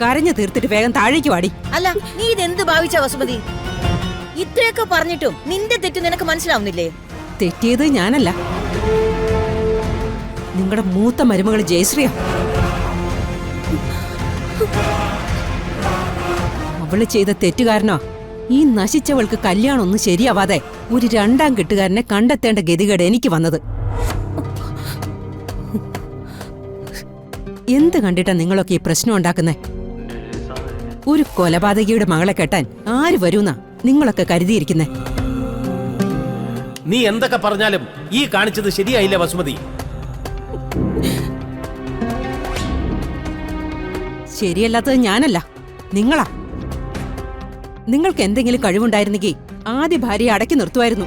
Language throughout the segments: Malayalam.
കരഞ്ഞു തീർത്തിട്ട് വേഗം താഴേക്ക് വാടി. അല്ല, നീ ഇതെന്ത് ഭാവിച്ച വസുമതി? ഇത്രയൊക്കെ പറഞ്ഞിട്ടും നിന്റെ തെറ്റ് നിനക്ക് മനസ്സിലാവുന്നില്ലേ? തെറ്റിയത് ഞാനല്ല, നിങ്ങളുടെ മൂത്ത മരുമകൾ ജയശ്രീയ. അവള് ചെയ്ത തെറ്റുകാരനോ ഈ നശിച്ചവൾക്ക് കല്യാണം ഒന്നും ശരിയാവാതെ ഒരു രണ്ടാം കെട്ടുകാരനെ കണ്ടെത്തേണ്ട ഗതികേട് എനിക്ക് വന്നത്. എന്ത് കണ്ടിട്ടാ നിങ്ങളൊക്കെ ഈ പ്രശ്നം ഉണ്ടാക്കുന്നേ? ഒരു കൊലപാതകിയുടെ മകളെ കെട്ടാൻ ആര് വരൂന്നാ നിങ്ങളൊക്കെ കരുതിയിരിക്കുന്നേ? നീ എന്തൊക്കെ പറഞ്ഞാലും ഈ കാണിച്ചത് ശരിയായില്ല വസുമതി. ശരിയല്ലാത്തത് ഞാനല്ല, നിങ്ങളാ. നിങ്ങൾക്ക് എന്തെങ്കിലും കഴിവുണ്ടായിരുന്നെങ്കിൽ ആദ്യ ഭാര്യയെ അടക്കി നിർത്തുമായിരുന്നു.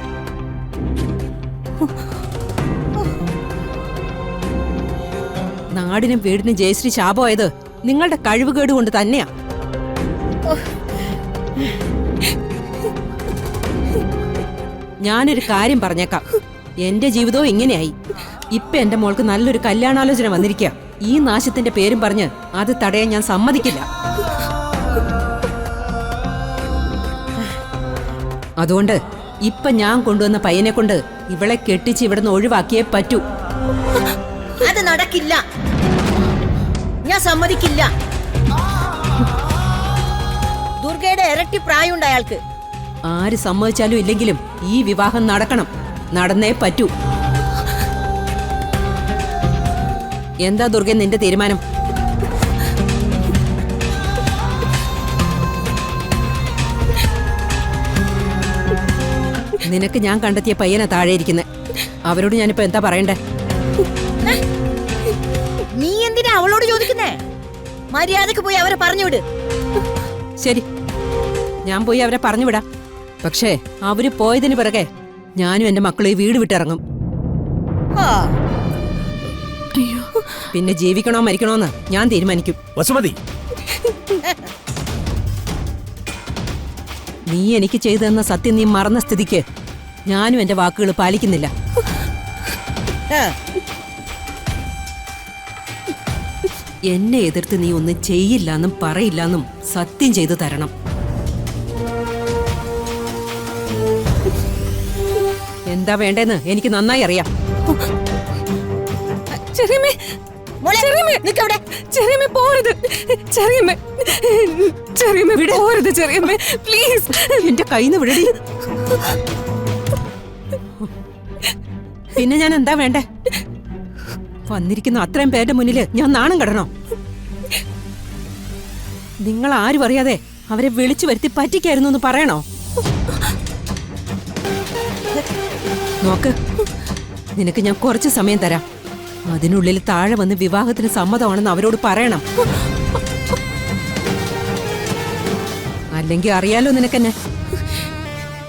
നാടിനും വീടിനും ജയശ്രീ ശാപമായത് നിങ്ങളുടെ കഴിവുകേട് കൊണ്ട് തന്നെയാ. ഞാനൊരു കാര്യം പറഞ്ഞേക്കാം, എന്റെ ജീവിതവും ഇങ്ങനെയായി. ഇപ്പൊ എന്റെ മോൾക്ക് നല്ലൊരു കല്യാണാലോചന വന്നിരിക്കുക. ഈ നാശത്തിന്റെ പേരും പറഞ്ഞ് അത് തടയാൻ ഞാൻ സമ്മതിക്കില്ല. അതുകൊണ്ട് ഇപ്പൊ ഞാൻ കൊണ്ടുവന്ന പയ്യനെ കൊണ്ട് ഇവളെ കെട്ടിച്ച് ഇവിടുന്ന് ഒഴിവാക്കിയേ പറ്റൂ. അത് നടക്കില്ല, ഞാൻ സമ്മതിക്കില്ല. ദുർഗയുടെ ഇരട്ടി പ്രായമുണ്ട് അയാൾക്ക്. ആര് സമ്മതിച്ചാലും ഇല്ലെങ്കിലും ഈ വിവാഹം നടക്കണം, നടന്നേ പറ്റൂ. എന്താ ദുർഗ നിന്റെ തീരുമാനം? നിനക്ക് ഞാൻ കണ്ടെത്തിയ പയ്യനെ താഴെ ഇരിക്കുന്നെ. അവരോട് ഞാനിപ്പോ എന്താ പറയണ്ടേ? നീ എന്തിനാ അവളോട് ചോദിക്കുന്നേ? മര്യാദക്ക് പോയി അവരെ പറഞ്ഞുവിട്. ശരി, ഞാൻ പോയി അവരെ പറഞ്ഞുവിടാം. പക്ഷേ അവര് പോയതിന് പിറകെ ഞാനും എന്റെ മക്കളും ഈ വീട് വിട്ടിറങ്ങും. പിന്നെ ജീവിക്കണോ മരിക്കണോന്ന് ഞാൻ തീരുമാനിക്കും. വസുമതി, നീ എനിക്ക് ചെയ്തു തന്ന സത്യം നീ മറന്ന സ്ഥിതിക്ക് ഞാനും എന്റെ വാക്കുകൾ പാലിക്കുന്നില്ല. എന്നെ എതിർത്ത് നീ ഒന്നും ചെയ്യില്ലെന്നും പറയില്ലെന്നും സത്യം ചെയ്തു തരണം. എന്താ വേണ്ടെന്ന് എനിക്ക് നന്നായി അറിയാം. എന്റെ കയ്യിന്ന് വിടടി. പിന്നെ ഞാൻ എന്താ വേണ്ടേ? വന്നിരിക്കുന്ന അത്രയും പേരുടെ മുന്നില് ഞാൻ നാണം കെടണോ? നിങ്ങൾ ആരും അറിയാതെ അവരെ വിളിച്ചു വരുത്തി പറ്റിക്കായിരുന്നു എന്ന് പറയണോ? നോക്ക്, നിനക്ക് ഞാൻ കുറച്ച് സമയം തരാം. അതിനുള്ളിൽ താഴെ വന്ന് വിവാഹത്തിന് സമ്മതമാണെന്ന് അവരോട് പറയണം. അല്ലെങ്കിൽ അറിയാലോ നിനക്കെന്നെ.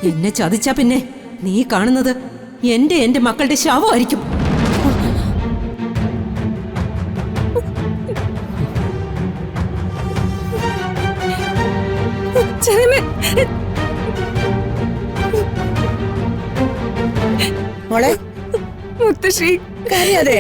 എന്നെ ചതിച്ചാ പിന്നെ നീ കാണുന്നത് എന്റെ മക്കളുടെ ശവമായിരിക്കും. മോളെ, മുത്തശ്ശി കരയാതെ.